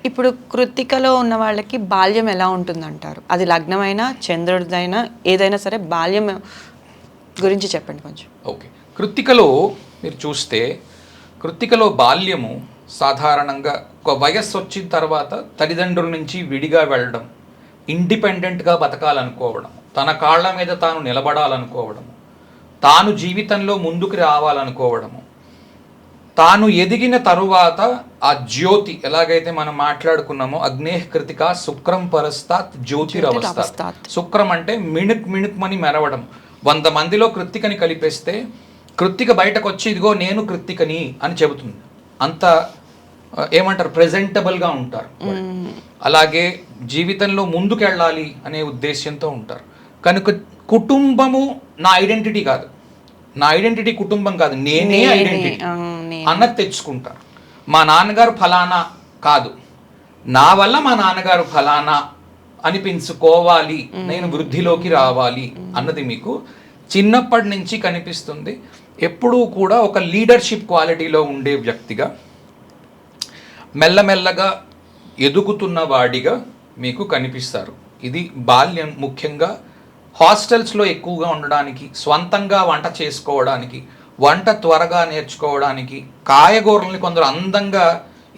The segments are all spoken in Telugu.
ఇప్పుడు కృత్తికలో ఉన్న వాళ్ళకి బాల్యం ఎలా ఉంటుందంటారు? అది లగ్నమైనా చంద్రుడిదైనా ఏదైనా సరే బాల్యం గురించి చెప్పండి కొంచెం. ఓకే, కృత్తికలో మీరు చూస్తే కృత్తికలో బాల్యము సాధారణంగా ఒక వయస్సు వచ్చిన తర్వాత తల్లిదండ్రుల నుంచి విడిగా వెళ్ళడం, ఇండిపెండెంట్గా బతకాలనుకోవడం, తన కాళ్ళ మీద తాను నిలబడాలనుకోవడము, తాను జీవితంలో ముందుకు రావాలనుకోవడము, తాను ఎదిగిన తరువాత ఆ జ్యోతి ఎలాగైతే మనం మాట్లాడుకున్నామో అగ్నేహ్ కృతిక శుక్రం పరస్తాత్ జ్యోతిరవస్థాత్. శుక్రం అంటే మిణుక్మని మెరవడం. 100 మందిలో కృత్తికని కలిపేస్తే కృత్తిక బయటకు వచ్చి ఇదిగో నేను కృత్తికని అని చెబుతుంది. అంత ఏమంటారు, ప్రెజెంటబుల్గా ఉంటారు. అలాగే జీవితంలో ముందుకెళ్ళాలి అనే ఉద్దేశ్యంతో ఉంటారు. కనుక కుటుంబము నా ఐడెంటిటీ కాదు, నా ఐడెంటిటీ కుటుంబం కాదు, నేనే ఐడెంటిటీ అన్నది తెచ్చుకుంటారు. మా నాన్నగారు ఫలానా కాదు, నా వల్ల మా నాన్నగారు ఫలానా అనిపించుకోవాలి, నేను వృద్ధిలోకి రావాలి అన్నది మీకు చిన్నప్పటి నుంచి కనిపిస్తుంది. ఎప్పుడూ కూడా ఒక లీడర్షిప్ క్వాలిటీలో ఉండే వ్యక్తిగా, మెల్లమెల్లగా ఎదుగుతున్న వాడిగా మీకు కనిపిస్తారు. ఇది బాల్యం. ముఖ్యంగా హాస్టల్స్లో ఎక్కువగా ఉండడానికి, స్వంతంగా వంట చేసుకోవడానికి, వంట త్వరగా నేర్చుకోవడానికి, కాయగూరల్ని కొందరు అందంగా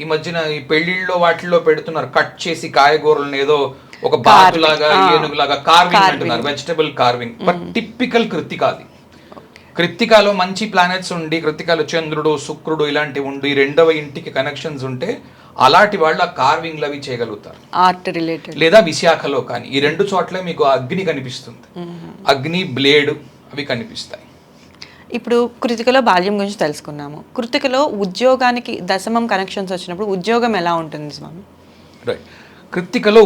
ఈ మధ్యన ఈ పెళ్లిళ్ళలో వాటిల్లో పెడుతున్నారు, కట్ చేసి కాయగూరలను ఏదో ఒక బాతులాగా ఏనుగులాగా కార్వింగ్ అంటున్నారు, వెజిటబుల్ కార్వింగ్. బట్ టిపికల్ కృత్తికాది. కృత్తికాలో మంచి ప్లానెట్స్ ఉండి, కృత్తికాలో చంద్రుడు శుక్రుడు ఇలాంటివి ఉండి, 2వ ఇంటికి కనెక్షన్స్ ఉంటే అలాంటి వాళ్ళు ఆ కార్వింగ్లు అవి చేయగలుగుతారు. Art related. లేదా విశాఖలో కానీ ఈ 2 చోట్ల మీకు అగ్ని కనిపిస్తుంది, అగ్ని బ్లేడ్ అవి కనిపిస్తాయి. ఇప్పుడు కృతికలో బాల్యం గురించి తెలుసుకున్నాము. కృతికలో ఉద్యోగానికి దశమం కనెక్షన్స్ వచ్చినప్పుడు ఉద్యోగం ఎలా ఉంటుంది స్వామి? రైట్. కృత్తికలో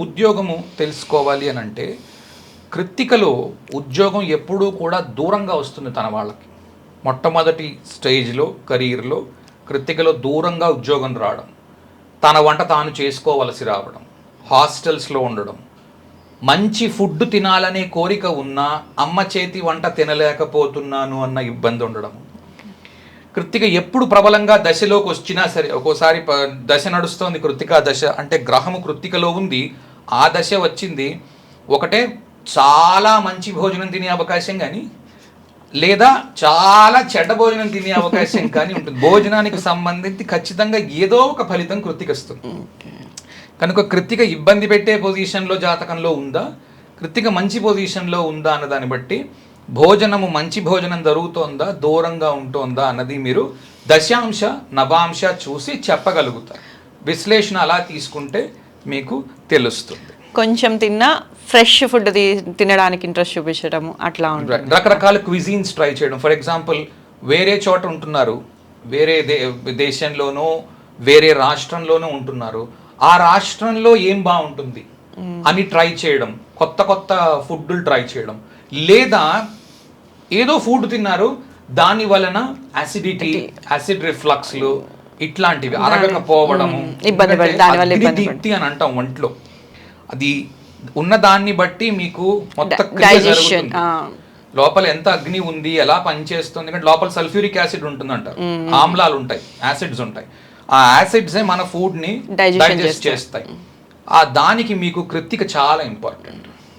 ఉద్యోగము తెలుసుకోవాలి అని అంటే, కృత్తికలో ఉద్యోగం ఎప్పుడూ కూడా దూరంగా వస్తుంది తన వాళ్ళకి. మొట్టమొదటి స్టేజ్లో కెరీర్లో కృత్తికలో దూరంగా ఉద్యోగం రావడం, తన వంట తాను చేసుకోవలసి రావడం, హాస్టల్స్లో ఉండడం, మంచి ఫుడ్ తినాలనే కోరిక ఉన్నా అమ్మ చేతి వంట తినలేకపోతున్నాను అన్న ఇబ్బంది ఉండడం. కృత్తిక ఎప్పుడు ప్రబలంగా దశలోకి వచ్చినా సరే, ఒక్కోసారి దశ నడుస్తోంది కృత్తికా దశ అంటే గ్రహము కృత్తికలో ఉంది, ఆ దశ వచ్చింది, ఒకటే చాలా మంచి భోజనం తినే అవకాశం కానీ, లేదా చాలా చెడ్డ భోజనం తినే అవకాశం కానీ ఉంటుంది. భోజనానికి సంబంధించి ఖచ్చితంగా ఏదో ఒక ఫలితం కృత్తికస్తుంది. కనుక కృత్తిక ఇబ్బంది పెట్టే పొజిషన్లో జాతకంలో ఉందా, కృత్తిక మంచి పొజిషన్లో ఉందా అన్న దాన్ని బట్టి భోజనము మంచి భోజనం జరుగుతోందా, దూరంగా ఉంటోందా అన్నది మీరు దశాంశ నవాంశ చూసి చెప్పగలుగుతారు. విశ్లేషణ అలా తీసుకుంటే మీకు తెలుస్తుంది. కొంచెం తిన్నా ఫ్రెష్ ఫుడ్ తినడానికి ఇంట్రెస్ట్ చూపించడం అట్లా ఉంటుంది. రకరకాల క్విజీన్స్ ట్రై చేయడం. ఫర్ ఎగ్జాంపుల్ వేరే చోట ఉంటున్నారు, వేరే దేశంలోనో వేరే రాష్ట్రంలోనూ ఉంటున్నారు, ఆ రాష్ట్రంలో ఏం బాగుంటుంది అని ట్రై చేయడం, కొత్త కొత్త ఫుడ్లు ట్రై చేయడం. లేదా ఏదో ఫుడ్ తిన్నారు, దాని వలన యాసిడిటీ, యాసిడ్ రిఫ్లక్స్లు ఇట్లాంటివి అరగకపోవడము, అగ్నిదీప్తి అని అంటాం ఒంట్లో. అది ఉన్న దాన్ని బట్టి మీకు మొత్తం లోపల ఎంత అగ్ని ఉంది, ఎలా పనిచేస్తుంది. ఎందుకంటే లోపల సల్ఫ్యూరిక్ యాసిడ్ ఉంటుందంటారు, ఆమ్లాలు ఉంటాయి, యాసిడ్స్ ఉంటాయి. ఆ యాసిడ్సే మన ఫుడ్ని డైజెస్ట్ చేస్తాయి. దానికి మీకు కృత్తిక చాలా ఇంపార్టెంట్.